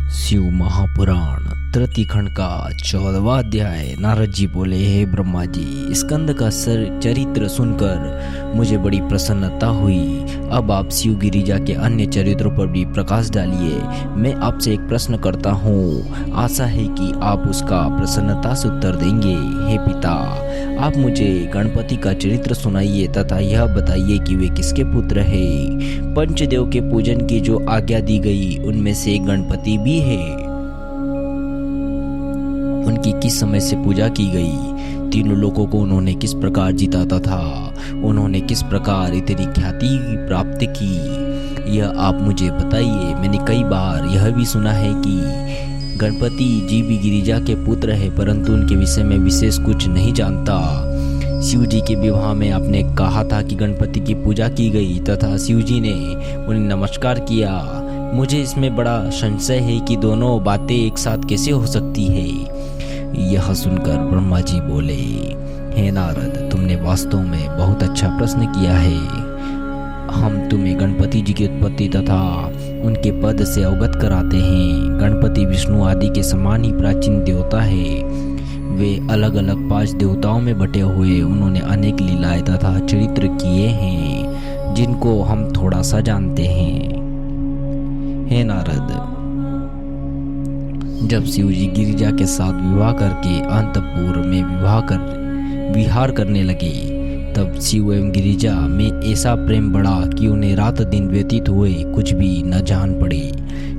शिव महापुराण तृतीय खंड का 14वां अध्याय। नारद जी बोले, हे ब्रह्मा जी, स्कंद का चरित्र सुनकर मुझे बड़ी प्रसन्नता हुई। अब आप शिव गिरिजा के अन्य चरित्रों पर भी प्रकाश डालिए। मैं आपसे एक प्रश्न करता हूँ, आशा है कि आप उसका प्रसन्नता से उत्तर देंगे। हे पिता, आप मुझे गणपति का चरित्र सुनाइए तथा यह बताइए कि वे किसके पुत्र हैं। पंचदेव के पूजन की जो आज्ञा दी गई उनमें से एक गणपति भी है। उनकी किस समय से पूजा की गई, तीनों लोगों को उन्होंने किस प्रकार जीता तथा उन्होंने किस प्रकार इतनी ख्याति प्राप्त की, यह आप मुझे बताइए। मैंने कई बार यह भी सुना है कि गणपति जी भी गिरिजा के पुत्र है, परंतु उनके विषय में विशेष कुछ नहीं जानता। शिव जी के विवाह में आपने कहा था कि गणपति की पूजा की गई तथा शिव जी ने उन्हें नमस्कार किया। मुझे इसमें बड़ा संशय है कि दोनों बातें एक साथ कैसे हो सकती है। यह सुनकर ब्रह्मा जी बोले, हे नारद, तुमने वास्तव में बहुत अच्छा प्रश्न किया है। हम तुम्हें गणपति जी की उत्पत्ति तथा उनके पद से अवगत कराते हैं। गणपति विष्णु आदि के समान ही प्राचीन देवता है। वे अलग अलग 5 देवताओं में बटे हुए उन्होंने अनेक लीलाएं तथा चरित्र किए हैं, जिनको हम थोड़ा सा जानते हैं। हे नारद, जब शिव जी गिरिजा के साथ विवाह करके अंतपुर में विहार करने लगे, तब शिव एवं गिरिजा में ऐसा प्रेम बढ़ा कि उन्हें रात दिन व्यतीत हुए कुछ भी न जान पड़े।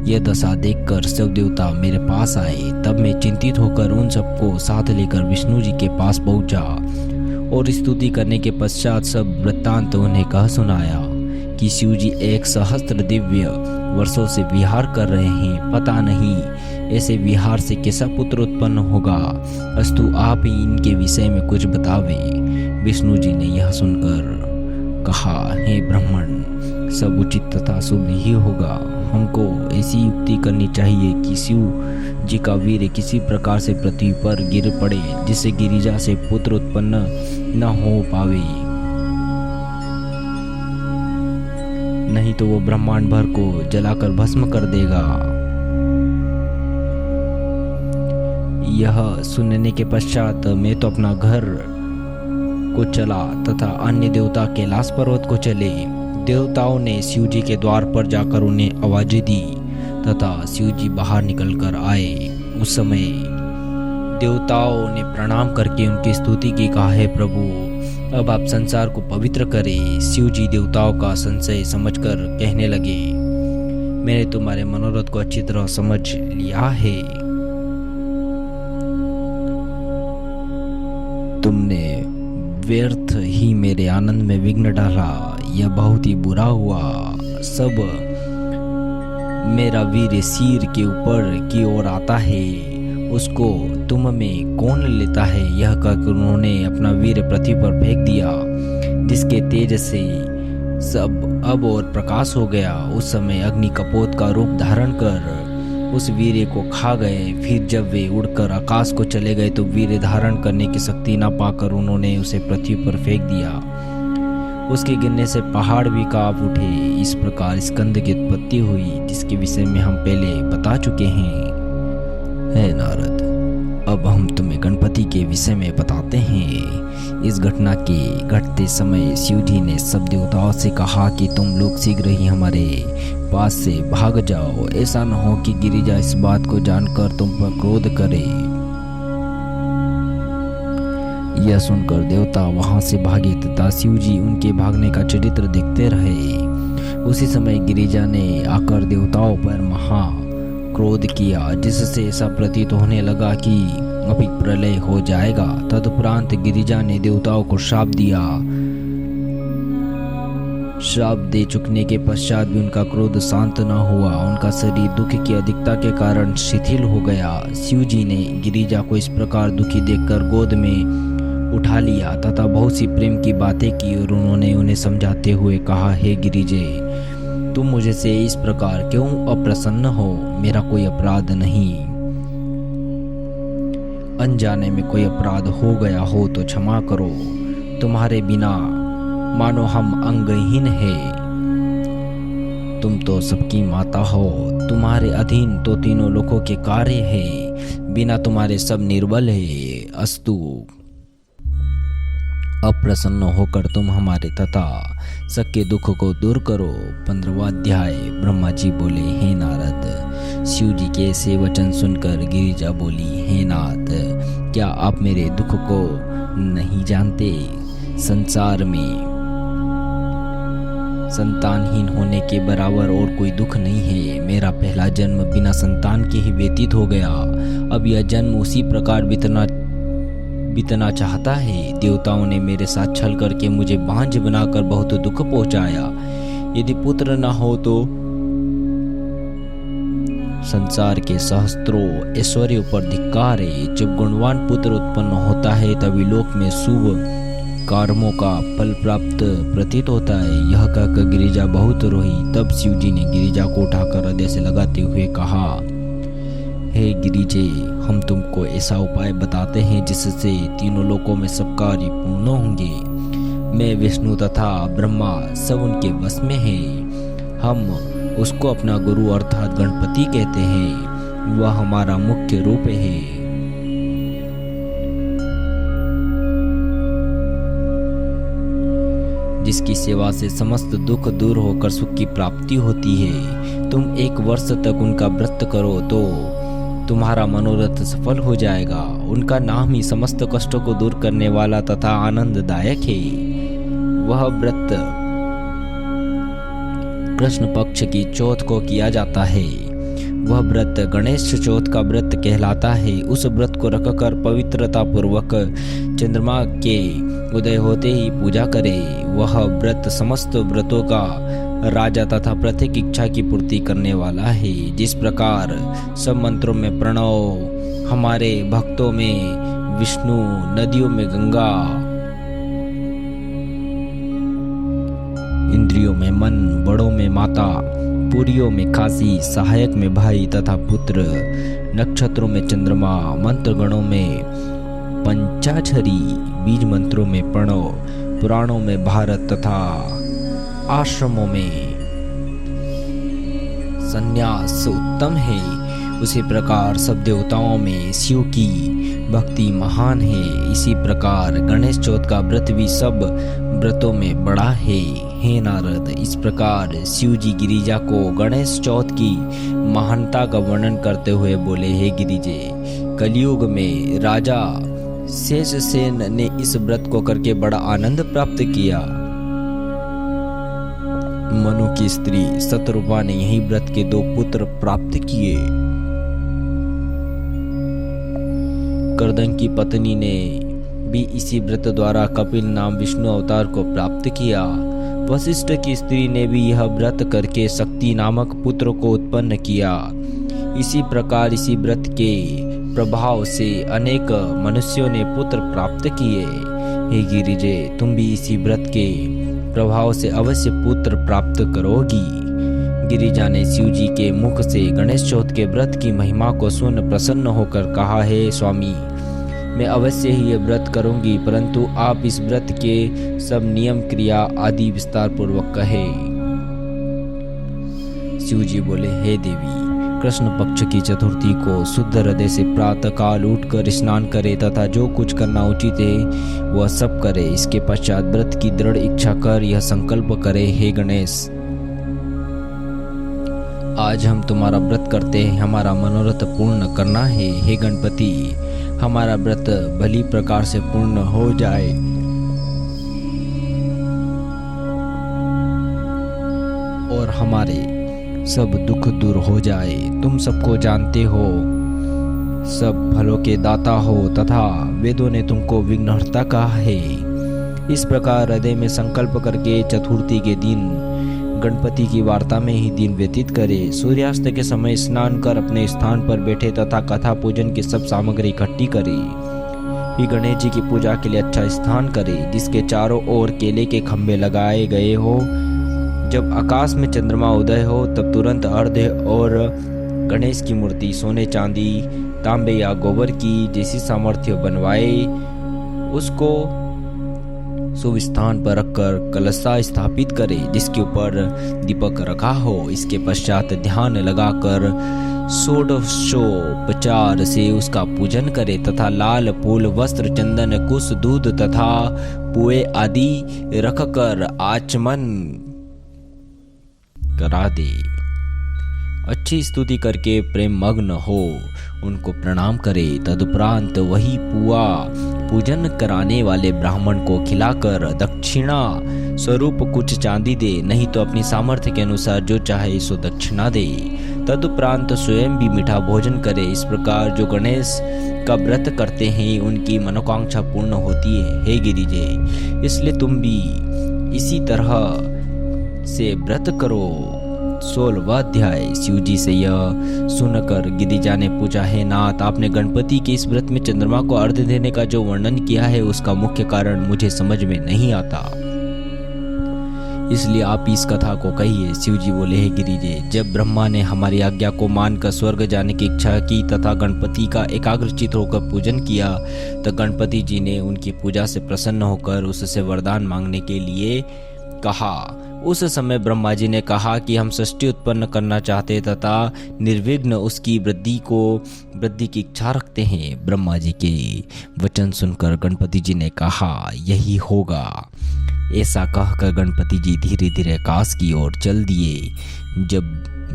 यह दशा देखकर सब देवता मेरे पास आए। तब मैं चिंतित होकर उन सबको साथ लेकर विष्णु जी के पास पहुंचा और स्तुति करने के पश्चात सब वृत्तांत उन्हें कह सुनाया कि शिव जी 1 सहस्त्र दिव्य वर्षों से विहार कर रहे हैं। पता नहीं ऐसे विहार से कैसा पुत्र उत्पन्न होगा। अस्तु आप ही इनके विषय में कुछ बतावे। विष्णु जी ने यह सुनकर कहा, हे ब्राह्मण, सब उचित तथा शुभ ही होगा। हमको ऐसी युक्ति करनी चाहिए कि शिव जी का वीर किसी प्रकार से पृथ्वी पर गिर पड़े, जिससे गिरिजा से पुत्र उत्पन्न न हो पावे। नहीं तो वो ब्रह्मांड भर को जलाकर भस्म कर देगा। यह सुनने के पश्चात मैं तो अपना घर को चला तथा अन्य देवता कैलाश पर्वत को चले। देवताओं ने शिव जी के द्वार पर जाकर उन्हें आवाजें दी तथा शिव जी बाहर निकल कर आए। उस समय देवताओं ने प्रणाम करके उनकी स्तुति की। कहा, है प्रभु, अब आप संसार को पवित्र करें। शिव जी देवताओं का संशय समझकर कहने लगे, मैंने तुम्हारे मनोरथ को अच्छी तरह समझ लिया है। तुमने व्यर्थ ही मेरे आनंद में विघ्न डाला। यह बहुत ही बुरा हुआ। सब मेरा वीर सिर के ऊपर की ओर आता है, उसको तुम में कौन लेता है। यह कहकर उन्होंने अपना वीर पृथ्वी पर फेंक दिया, जिसके तेज से सब अब और प्रकाश हो गया। उस समय अग्नि कपोत का रूप धारण कर उस वीर को खा गए। फिर जब वे उड़कर आकाश को चले गए तो वीर धारण करने की शक्ति न पाकर उन्होंने उसे पृथ्वी पर फेंक दिया। उसके गिरने से पहाड़ भी कांप उठे। इस प्रकार स्कंद की उत्पत्ति हुई, जिसके विषय में हम पहले बता चुके हैं। हे नारद, अब हम तुम्हें गणपति के विषय में बताते हैं। इस घटना के घटते समय शिव जी ने सब देवताओं से कहा कि तुम लोग शीघ्र ही हमारे पास से भाग जाओ। ऐसा न हो कि गिरिजा इस बात को जानकर तुम पर क्रोध करे। यह सुनकर देवता वहां से भागे तथा शिव जी उनके भागने का चरित्र देखते रहे। उसी समय गिरिजा ने आकर देवताओं पर महा क्रोध किया, जिससे ऐसा प्रतीत होने लगा कि अभी प्रलय हो जाएगा। तदुपरांत गिरिजा ने देवताओं को श्राप दिया। श्राप दे चुकने के पश्चात भी उनका क्रोध शांत न हुआ। उनका शरीर दुख की अधिकता के कारण शिथिल हो गया। शिव जी ने गिरिजा को इस प्रकार दुखी देखकर गोद में उठा लिया तथा बहुत सी प्रेम की बातें की और उन्होंने उन्हें समझाते हुए कहा, हे गिरिजे, तुम मुझे से इस प्रकार क्यों अप्रसन्न हो। मेरा कोई अपराध नहीं। अनजाने में कोई अपराध हो गया हो तो क्षमा करो। तुम्हारे बिना मानो हम अंगहीन हैं। तुम तो सबकी माता हो, तुम्हारे अधीन तो तीनों लोगों के कार्य है, बिना तुम्हारे सब निर्बल है। अस्तु। अप्रसन्न होकर तुम हमारे तथा सबके दुख को दूर करो। 15वां अध्याय। ब्रह्मा जी बोले, हे नारद। शिव जी के ऐसे वचन सुनकर गिरिजा बोली, हे नाथ, क्या आप मेरे दुख को नहीं जानते? संसार में संतानहीन होने के बराबर और कोई दुख नहीं है। मेरा पहला जन्म बिना संतान के ही व्यतीत हो गया। अब यह जन्म उसी प्रकार बीतना चाहता है। देवताओं ने मेरे साथ छल करके मुझे बांझ बनाकर बहुत दुख पहुंचाया। यदि पुत्र न हो तो संसार के सहस्त्रों ऐश्वर्य पर धिक्कार है। जब गुणवान पुत्र उत्पन्न होता है तभी लोक में शुभ कर्मों का फल प्राप्त प्रतीत होता है। यह कहकर गिरिजा बहुत रोई। तब शिव जी ने गिरिजा को उठाकर हृदय से लगाते हुए कहा, हे गिरिजे, हम तुमको ऐसा उपाय बताते हैं जिससे तीनों लोकों में सब कार्य पूर्ण होंगे। मैं विष्णु तथा ब्रह्मा सब उनके वश में है। हम उसको अपना गुरु अर्थात गणपति कहते हैं। वह हमारा मुख्य रूप है। जिसकी सेवा से समस्त दुख दूर होकर सुख की प्राप्ति होती है। तुम 1 वर्ष तक उनका व्रत करो तो तुम्हारा मनोरथ सफल हो जाएगा। उनका नाम ही समस्त कष्टों को दूर करने वाला तथा आनंददायक है। वह व्रत कृष्ण पक्ष की चौथ को किया जाता है। वह व्रत गणेश चौथ का व्रत कहलाता है। उस व्रत को रखकर पवित्रता पूर्वक चंद्रमा के उदय होते ही पूजा करे। वह व्रत समस्त व्रतों का राजा तथा प्रत्येक इच्छा की पूर्ति करने वाला है। जिस प्रकार सब मंत्रों में प्रणव, हमारे भक्तों में विष्णु, नदियों में गंगा, इंद्रियों में मन, बड़ों में माता, पुरियों में काशी, सहायक में भाई तथा पुत्र, नक्षत्रों में चंद्रमा, मंत्र गणों में पंचाक्षरी, बीज मंत्रों में प्रणव, पुराणों में भारत तथा आश्रमों में संन्यास उत्तम है। उसी प्रकार सब देवताओं में शिव की भक्ति महान है। इसी प्रकार गणेश चौथ का व्रत भी सब व्रतों में बड़ा है। हे नारद, इस प्रकार शिव जी गिरिजा को गणेश चौथ की महानता का वर्णन करते हुए बोले, हे गिरिजे, कलयुग में राजा शेषसेन ने इस व्रत को करके बड़ा आनंद प्राप्त किया। मनु की स्त्री शतरूपा ने यही व्रत के 2 पुत्र प्राप्त किए। कर्दन की पत्नी ने भी इसी व्रत द्वारा कपिल नाम विष्णु अवतार को प्राप्त किया। वशिष्ठ की स्त्री ने भी यह व्रत करके शक्ति नामक पुत्र को उत्पन्न किया। इसी प्रकार इसी व्रत के प्रभाव से अनेक मनुष्यों ने पुत्र प्राप्त किए। हे गिरिजे, तुम भी इसी व्रत के प्रभाव से अवश्य पुत्र प्राप्त करोगी। गिरिजा ने शिव जी के मुख से गणेश चौथ के व्रत की महिमा को सुन प्रसन्न होकर कहा, हे स्वामी, मैं अवश्य ही ये व्रत करूंगी, परंतु आप इस व्रत के सब नियम क्रिया आदि विस्तार पूर्वक कहे। शिव जी बोले, हे देवी, कृष्ण पक्ष की चतुर्थी को शुद्ध हृदय से प्रातः काल उठकर स्नान करे तथा जो कुछ करना उचित है वह सब करे। इसके पश्चात व्रत की दृढ़ इच्छा कर यह संकल्प करे, हे गणेश, आज हम तुम्हारा व्रत करते हैं, हमारा मनोरथ पूर्ण करना है। हे गणपति, हमारा व्रत भली प्रकार से पूर्ण हो जाए और हमारे सब दुख दूर हो जाए। तुम सबको जानते हो, सब फलों के दाता हो तथा वेदों ने तुमको विघ्नहर्ता कहा है। इस प्रकार हृदय में संकल्प करके चतुर्थी के दिन गणपति की वार्ता में ही दिन व्यतीत करे। सूर्यास्त के समय स्नान कर अपने स्थान पर बैठे तथा कथा पूजन की सब सामग्री इकट्ठी करे। फिर गणेश जी की पूजा के लिए अच्छा स्थान करे जिसके चारों ओर केले के खंभे लगाए गए हो। जब आकाश में चंद्रमा उदय हो तब तुरंत अर्घ्य और गणेश की मूर्ति सोने, चांदी, तांबे या गोबर की जैसी सामर्थ्य बनवाए। उसको शुभ स्थान पर रखकर कलशा स्थापित करे जिसके ऊपर दीपक रखा हो। इसके पश्चात ध्यान लगाकर षोडशोपचार से उसका पूजन करे तथा लाल फूल, वस्त्र, चंदन, कुश, दूध तथा पुए आदि रखकर आचमन करा दे। अच्छी स्तुति करके प्रेम मग्न हो उनको प्रणाम करे। तदुपरांत वही पुआ पूजन कराने वाले ब्राह्मण को खिलाकर दक्षिणा स्वरूप कुछ चांदी दे, नहीं तो अपनी सामर्थ्य के अनुसार जो चाहे सो दक्षिणा दे। तदुपरांत स्वयं भी मीठा भोजन करे। इस प्रकार जो गणेश का व्रत करते हैं उनकी मनोकांक्षा पूर्ण होती है। हे गिरिजे, इसलिए तुम भी इसी तरह से व्रत करो। 16वां अध्याय। शिवजी से यह सुनकर गिरिजा ने पूछा, हे नाथ, आपने गणपति के इस व्रत में चंद्रमा को अर्घ्य देने का जो वर्णन किया है उसका मुख्य कारण मुझे समझ में नहीं आता, इसलिए आप इस कथा को कहिए। शिवजी बोले, हे गिरिजे, जब ब्रह्मा ने हमारी आज्ञा को मानकर स्वर्ग जाने की इच्छा की तथा गणपति का एकाग्रचित्त होकर पूजन किया तो गणपति जी ने उनकी पूजा से प्रसन्न होकर उससे वरदान मांगने के लिए कहा। उस समय ब्रह्मा जी ने कहा कि हम सृष्टि उत्पन्न करना चाहते तथा निर्विघ्न उसकी वृद्धि की इच्छा रखते हैं। ब्रह्मा जी के वचन सुनकर गणपति जी ने कहा, यही होगा। ऐसा कहकर गणपति जी धीरे धीरे आकाश की ओर चल दिए। जब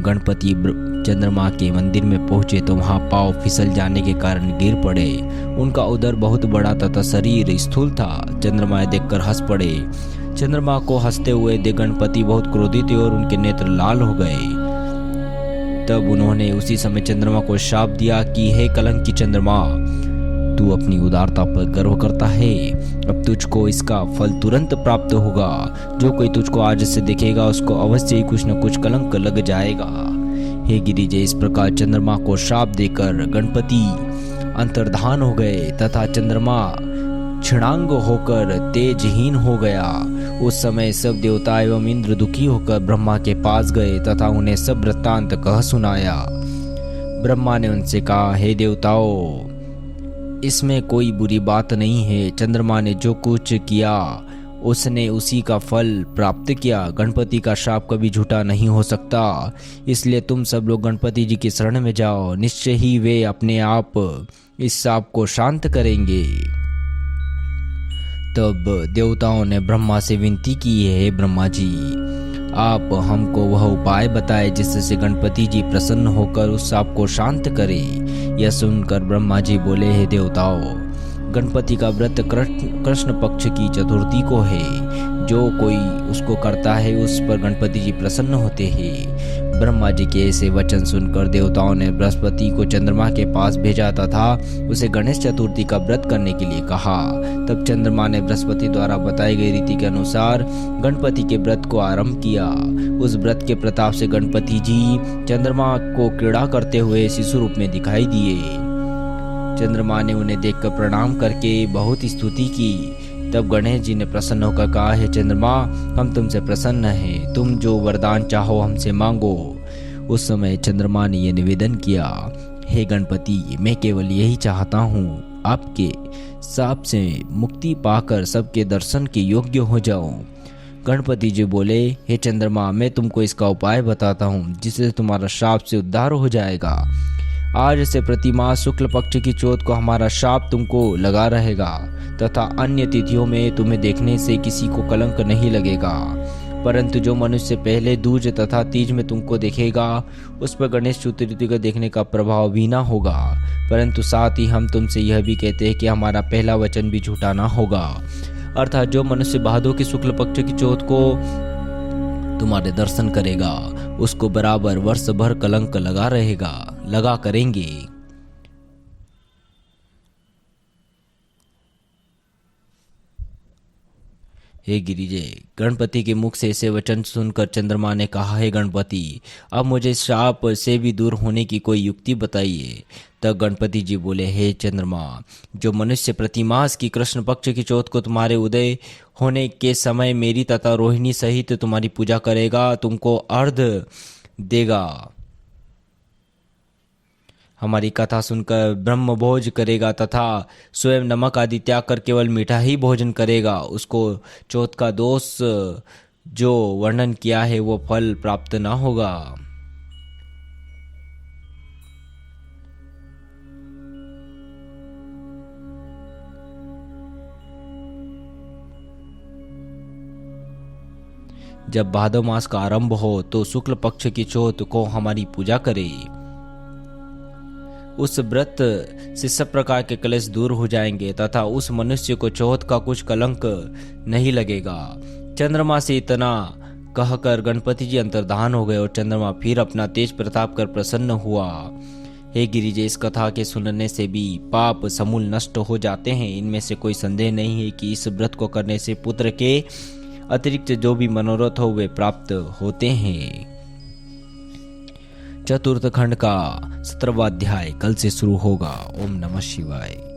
गणपति चंद्रमा के मंदिर में पहुंचे तो वहां पांव फिसल जाने के कारण गिर पड़े। उनका उदर बहुत बड़ा तथा शरीर स्थूल था। चंद्रमा देखकर हंस पड़े। चंद्रमा को हंसते हुए देख गणपति बहुत क्रोधित हुए और उनके नेत्र लाल हो गए। तब उन्होंने उसी समय चंद्रमा को शाप दिया कि हे कलंकी चंद्रमा, तू अपनी उदारता पर गर्व करता है, अब तुझको इसका फल तुरंत प्राप्त होगा। जो कोई तुझको आज से देखेगा उसको अवश्य ही कुछ न कुछ कलंक लग जाएगा। हे गिरिजे, इस प्रकार चंद्रमा को शाप देकर गणपति अंतर्धान हो गए तथा चंद्रमा क्षणांग होकर तेजहीन हो गया। उस समय सब देवता एवं इंद्र दुखी होकर ब्रह्मा के पास गए तथा उन्हें सब वृत्तांत कह सुनाया। ब्रह्मा ने उनसे कहा, हे देवताओं, इसमें कोई बुरी बात नहीं है। चंद्रमा ने जो कुछ किया उसने उसी का फल प्राप्त किया। गणपति का शाप कभी झूठा नहीं हो सकता, इसलिए तुम सब लोग गणपति जी की शरण में जाओ। निश्चय ही वे अपने आप इस शाप को शांत करेंगे। तब देवताओं ने ब्रह्मा से विनती की, हे ब्रह्मा जी, आप हमको वह उपाय बताए जिससे गणपति जी प्रसन्न होकर उस शाप को शांत करें। यह सुनकर ब्रह्मा जी बोले, हे देवताओं, गणपति का व्रत कृष्ण पक्ष की चतुर्थी को है। जो कोई उसको करता है उस पर गणपति जी प्रसन्न होते हैं। ब्रह्मा जी के ऐसे वचन सुनकर देवताओं ने बृहस्पति को चंद्रमा के पास भेजा तथा उसे गणेश चतुर्थी का व्रत करने के लिए कहा। तब चंद्रमा ने बृहस्पति द्वारा बताई गई रीति के अनुसार गणपति के व्रत को आरंभ किया। उस व्रत के प्रताप से गणपति जी चंद्रमा को क्रीड़ा करते हुए शिशु रूप में दिखाई दिए। चंद्रमा ने उन्हें देखकर प्रणाम करके बहुत स्तुति की। तब गणेश जी ने प्रसन्न होकर कहा, हे चंद्रमा, हम तुमसे प्रसन्न हैं, तुम जो वरदान चाहो हमसे मांगो। उस समय चंद्रमा ने यह निवेदन किया, हे गणपति, मैं केवल यही चाहता हूँ, आपके शाप से मुक्ति पाकर सबके दर्शन के योग्य हो जाऊं। गणपति जी बोले, हे चंद्रमा, मैं तुमको इसका उपाय बताता हूँ जिससे तुम्हारा शाप से उद्धार हो जाएगा। आज से प्रतिमास शुक्ल पक्ष की चौथ को हमारा शाप तुमको लगा रहेगा तथा अन्य तिथियों में तुम्हें देखने से किसी को कलंक नहीं लगेगा। परंतु जो मनुष्य पहले दूज तथा तीज में तुमको देखेगा उस पर गणेश चतुर्थी को देखने का प्रभाव भी ना होगा। परंतु साथ ही हम तुमसे यह भी कहते हैं कि हमारा पहला वचन भी झूठा ना होगा। अर्थात जो मनुष्य भादों की शुक्ल पक्ष की चौथ को तुम्हारे दर्शन करेगा उसको बराबर वर्ष भर कलंक लगा करेंगे। हे गिरिजे, गणपति के मुख से ऐसे वचन सुनकर चंद्रमा ने कहा, हे गणपति, अब मुझे श्राप से भी दूर होने की कोई युक्ति बताइए। तब गणपति जी बोले, हे चंद्रमा, जो मनुष्य प्रतिमास की कृष्ण पक्ष की चौथ को तुम्हारे उदय होने के समय मेरी तथा रोहिणी सहित तुम्हारी पूजा करेगा तुमको अर्घ देगा। हमारी कथा सुनकर ब्रह्म भोज करेगा तथा स्वयं नमक आदि त्याग कर केवल मीठा ही भोजन करेगा, उसको चौथ का दोष जो वर्णन किया है वो फल प्राप्त ना होगा। जब भादव मास का आरंभ हो तो शुक्ल पक्ष की चौथ को हमारी पूजा करें। उस व्रत से सब प्रकार के क्लेश दूर हो जाएंगे तथा उस मनुष्य को चौथ का कुछ कलंक नहीं लगेगा। चंद्रमा से इतना कहकर गणपति जी अंतर्धान हो गए और चंद्रमा फिर अपना तेज प्रताप कर प्रसन्न हुआ। हे गिरिजे, इस कथा के सुनने से भी पाप समूल नष्ट हो जाते हैं। इनमें से कोई संदेह नहीं है कि इस व्रत को करने से पुत्र के अतिरिक्त जो भी मनोरथ हो वे प्राप्त होते हैं। चतुर्थ खंड का 17वां अध्याय कल से शुरू होगा। ओम नमः शिवाय।